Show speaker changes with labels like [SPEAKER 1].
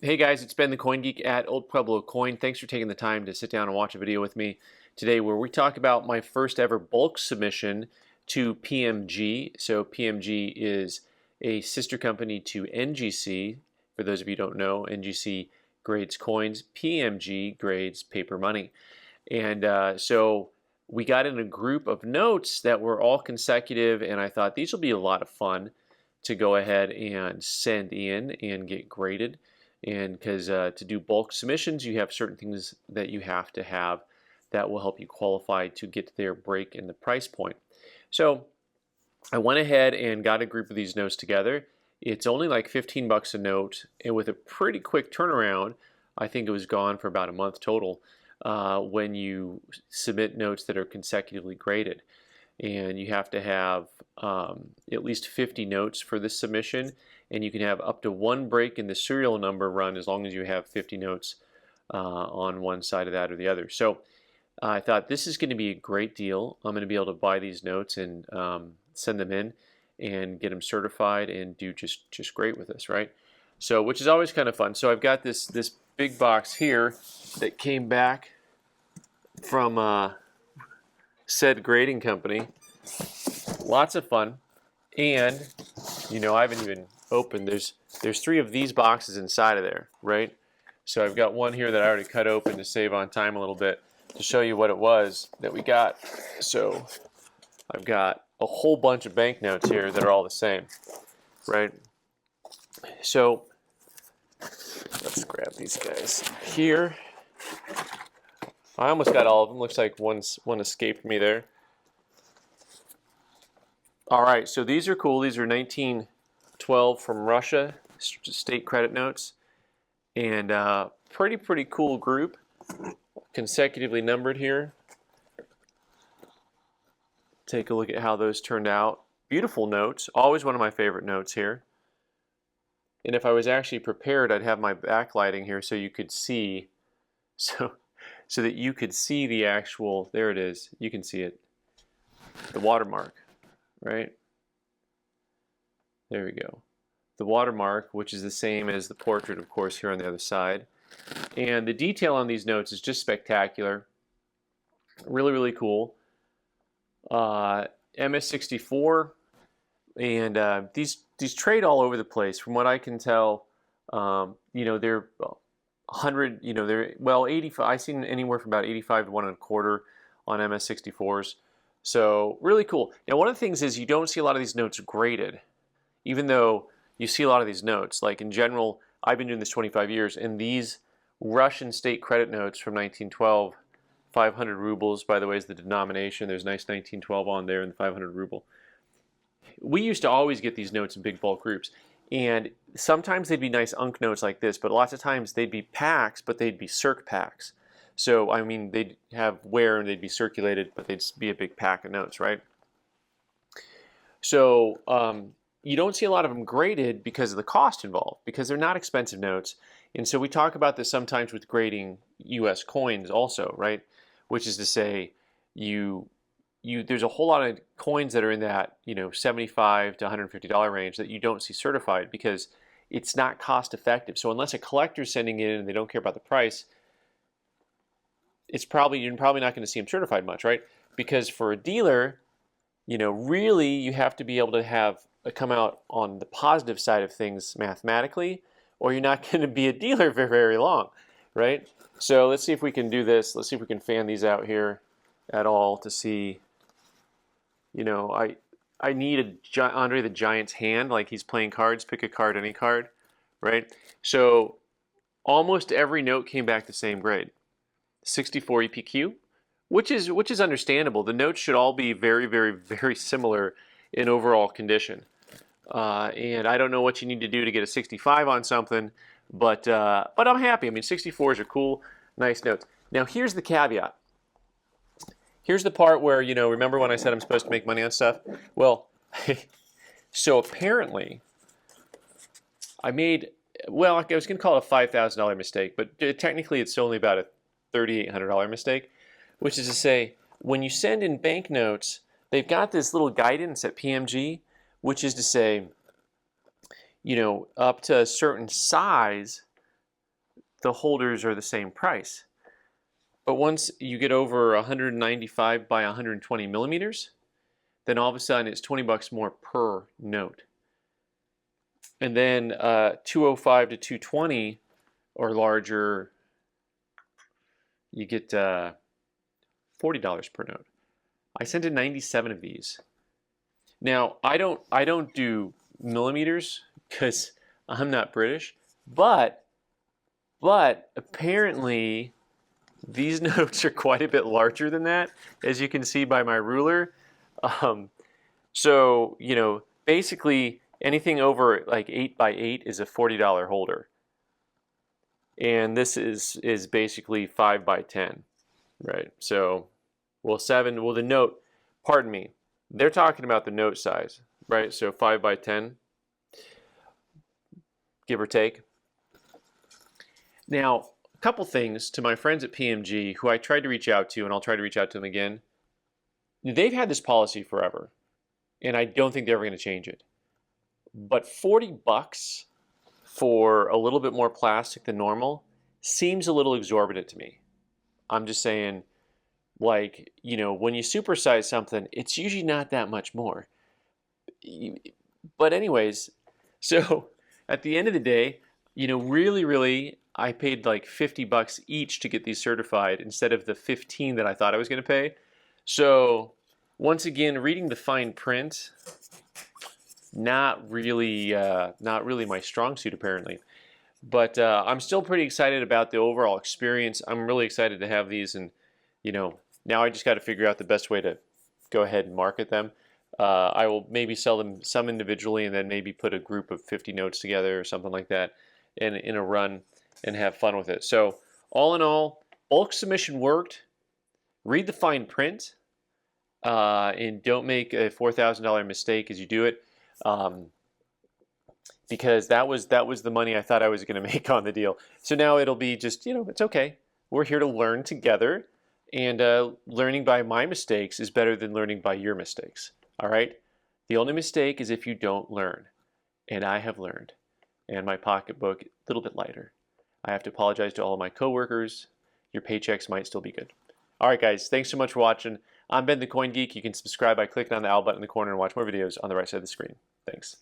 [SPEAKER 1] Hey guys, it's Ben the Coin Geek at Old Pueblo Coin. Thanks for taking the time to sit down and watch a video with me today where we talk about my first ever bulk submission to PMG. So PMG is a sister company to NGC. For those of you who don't know, NGC grades coins, PMG grades paper money. And so we got in a group of notes that were all consecutive, and I thought these will be a lot of fun to go ahead and send in and get graded. And because to do bulk submissions, you have certain things that you have to have that will help you qualify to get to their break in the price point. So I went ahead and got a group of these notes together. It's only like 15 bucks a note, and with a pretty quick turnaround, I think it was gone for about a month total when you submit notes that are consecutively graded. And you have to have at least 50 notes for this submission, and you can have up to one break in the serial number run as long as you have 50 notes on one side of that or the other. So I thought this is going to be a great deal. I'm going to be able to buy these notes and send them in and get them certified and do just great with this, right? So, which is always kind of fun. So I've got this big box here that came back from said grading company. Lots of fun, and you know, I haven't even opened. There's 3 of these boxes inside of there, right? So I've got one here that I already cut open to save on time a little bit to show you what it was that we got. So I've got a whole bunch of banknotes here that are all the same, right? So let's grab these guys here. I almost got all of them. Looks like one escaped me there. All right, so these are cool. These are 1912 from Russia, state credit notes, and pretty cool group, consecutively numbered here. Take a look at how those turned out. Beautiful notes, always one of my favorite notes here. And if I was actually prepared, I'd have my backlighting here so you could see, so that you could see the actual, there it is, you can see it, the watermark. Right? There we go. The watermark, which is the same as the portrait, of course, here on the other side. And the detail on these notes is just spectacular. Really cool. MS64, and these trade all over the place. From what I can tell, you know, they're 100. You know, they're 85. I've seen anywhere from about 85 to 1.25 on MS64s. So really cool. Now, one of the things is you don't see a lot of these notes graded, even though you see a lot of these notes. Like in general, I've been doing this 25 years, and these Russian state credit notes from 1912, 500 rubles, by the way, is the denomination. There's nice 1912 on there and the 500 ruble. We used to always get these notes in big bulk groups, and sometimes they'd be nice unk notes like this, but lots of times they'd be packs, but they'd be circ packs. So, I mean, they'd have wear and they'd be circulated, but they'd be a big pack of notes, right? So, you don't see a lot of them graded because of the cost involved, because they're not expensive notes. And so we talk about this sometimes with grading US coins also, right? Which is to say, there's a whole lot of coins that are in that, you know, $75 to $150 range that you don't see certified because it's not cost effective. So unless a collector's sending it in and they don't care about the price, you're probably not going to see them certified much, right? Because for a dealer, you know, really you have to be able to have come out on the positive side of things mathematically, or you're not going to be a dealer for very long, right? So let's see if we can do this. Let's see if we can fan these out here at all to see. You know, I need Andre the Giant's hand, like he's playing cards. Pick a card, any card, right? So almost every note came back the same grade. 64 EPQ, which is understandable. The notes should all be very similar in overall condition. And I don't know what you need to do to get a 65 on something, but I'm happy. I mean, 64s are cool, nice notes. Now here's the caveat. Here's the part where, you know, remember when I said I'm supposed to make money on stuff? Well, so apparently I made, well, I was going to call it a $5,000 mistake, but technically it's only about a $3,800 mistake, which is to say, when you send in banknotes, they've got this little guidance at PMG, which is to say, you know, up to a certain size, the holders are the same price. But once you get over 195 by 120 millimeters, then all of a sudden it's 20 bucks more per note. And then 205 to 220 or larger, you get $40 per note. I sent in 97 of these. Now I don't do millimeters because I'm not British, but apparently these notes are quite a bit larger than that, as you can see by my ruler. So, you know, basically anything over like 8 by 8 is a $40 holder. And this is basically 5 by 10, right? So, well, the note, pardon me, they're talking about the note size, right? So 5 by 10, give or take. Now, a couple things to my friends at PMG who I tried to reach out to, and I'll try to reach out to them again. They've had this policy forever, and I don't think they're ever going to change it. But 40 bucks for a little bit more plastic than normal seems a little exorbitant to me. I'm just saying, like, you know, when you supersize something, it's usually not that much more. But anyways, so at the end of the day, you know, really, I paid like 50 bucks each to get these certified instead of the 15 that I thought I was going to pay. So once again, reading the fine print, not really my strong suit apparently. But I'm still pretty excited about the overall experience. I'm really excited to have these, and you know, now I just got to figure out the best way to go ahead and market them. I will maybe sell them some individually, and then maybe put a group of 50 notes together or something like that in a run and have fun with it. So all in all, bulk submission worked. Read the fine print, and don't make a $4,000 mistake as you do it. Because that was the money I thought I was going to make on the deal. So now it'll be just, you know, it's okay. We're here to learn together, and learning by my mistakes is better than learning by your mistakes. All right? The only mistake is if you don't learn, and I have learned, and my pocketbook a little bit lighter. I have to apologize to all of my coworkers. Your paychecks might still be good. All right, guys, thanks so much for watching. I'm Ben the Coin Geek. You can subscribe by clicking on the owl button in the corner and watch more videos on the right side of the screen. Thanks.